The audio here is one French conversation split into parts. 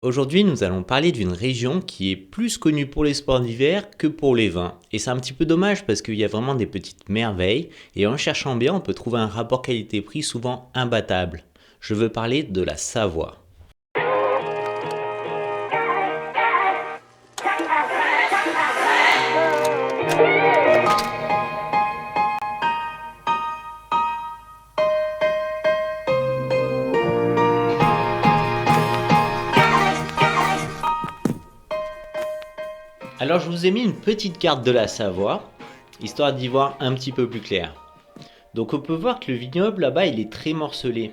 Aujourd'hui, nous allons parler d'une région qui est plus connue pour les sports d'hiver que pour les vins. Et c'est un petit peu dommage parce qu'il y a vraiment des petites merveilles et en cherchant bien, on peut trouver un rapport qualité-prix souvent imbattable. Je veux parler de la Savoie. Alors je vous ai mis une petite carte de la Savoie, histoire d'y voir un petit peu plus clair. Donc on peut voir que le vignoble là-bas il est très morcelé.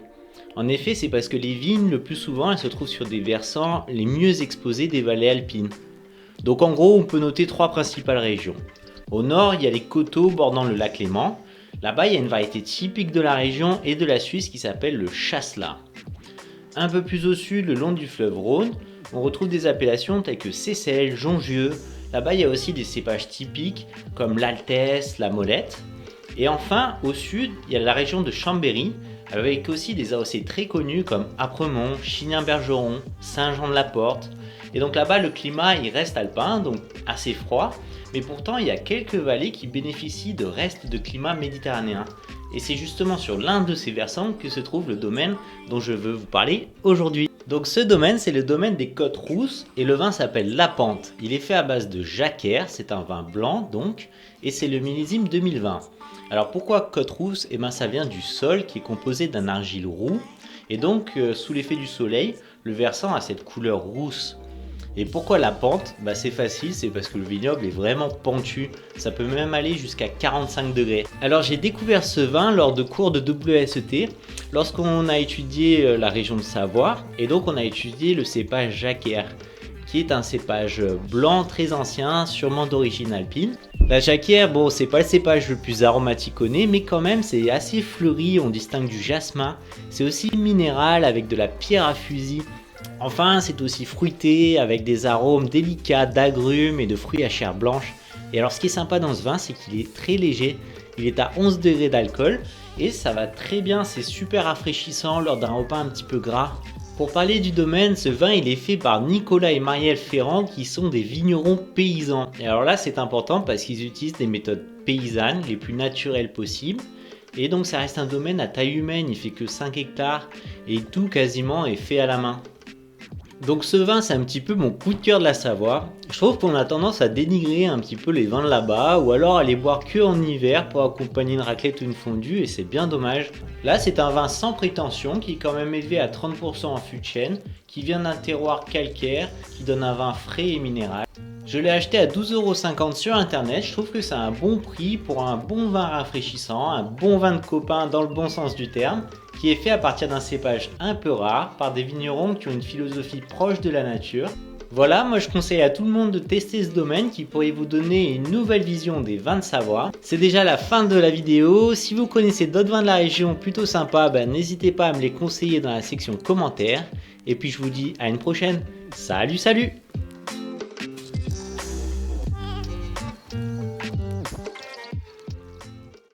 En effet, c'est parce que les vignes le plus souvent elles se trouvent sur des versants les mieux exposés des vallées alpines. Donc en gros on peut noter trois principales régions. Au nord il y a les coteaux bordant le lac Léman. Là-bas il y a une variété typique de la région et de la Suisse qui s'appelle le chasselas. Un peu plus au sud, le long du fleuve Rhône, on retrouve des appellations telles que Seyssel, Jongieux. Là-bas, il y a aussi des cépages typiques comme l'Altesse, la Molette. Et enfin, au sud, il y a la région de Chambéry, avec aussi des AOC très connus comme Apremont, Chignin-Bergeron, Saint-Jean-de-la-Porte. Et donc là-bas, le climat, il reste alpin, donc assez froid. Mais pourtant, il y a quelques vallées qui bénéficient de restes de climat méditerranéen. Et c'est justement sur l'un de ces versants que se trouve le domaine dont je veux vous parler aujourd'hui. Donc ce domaine, c'est le domaine des Côtes Rousses et le vin s'appelle La Pente. Il est fait à base de jacquère, c'est un vin blanc donc, et c'est le millésime 2020. Alors pourquoi Côtes Rousses? Eh bien ça vient du sol qui est composé d'un argile roux, et donc sous l'effet du soleil, le versant a cette couleur rousse. Et pourquoi la pente? C'est facile, c'est parce que le vignoble est vraiment pentu. Ça peut même aller jusqu'à 45 degrés. Alors j'ai découvert ce vin lors de cours de WSET, lorsqu'on a étudié la région de Savoie, et donc on a étudié le cépage jacquère, qui est un cépage blanc très ancien, sûrement d'origine alpine. La jacquère, bon, c'est pas le cépage le plus aromatique au nez, mais quand même c'est assez fleuri, on distingue du jasmin. C'est aussi minéral avec de la pierre à fusil. Enfin, c'est aussi fruité avec des arômes délicats d'agrumes et de fruits à chair blanche. Et alors ce qui est sympa dans ce vin, c'est qu'il est très léger. Il est à 11 degrés d'alcool et ça va très bien, c'est super rafraîchissant lors d'un repas un petit peu gras. Pour parler du domaine, ce vin il est fait par Nicolas et Marielle Ferrand qui sont des vignerons paysans. Et alors là c'est important parce qu'ils utilisent des méthodes paysannes les plus naturelles possibles. Et donc ça reste un domaine à taille humaine, il fait que 5 hectares et tout quasiment est fait à la main. Donc ce vin c'est un petit peu mon coup de cœur de la Savoie. Je trouve qu'on a tendance à dénigrer un petit peu les vins de là-bas ou alors à les boire que en hiver pour accompagner une raclette ou une fondue et c'est bien dommage. Là c'est un vin sans prétention qui est quand même élevé à 30% en fût de chêne, qui vient d'un terroir calcaire, qui donne un vin frais et minéral. Je l'ai acheté à 12,50 € sur internet, je trouve que c'est un bon prix pour un bon vin rafraîchissant, un bon vin de copain dans le bon sens du terme, qui est fait à partir d'un cépage un peu rare par des vignerons qui ont une philosophie proche de la nature. Voilà, moi je conseille à tout le monde de tester ce domaine qui pourrait vous donner une nouvelle vision des vins de Savoie. C'est déjà la fin de la vidéo, si vous connaissez d'autres vins de la région plutôt sympas, n'hésitez pas à me les conseiller dans la section commentaires. Et puis je vous dis à une prochaine, salut salut!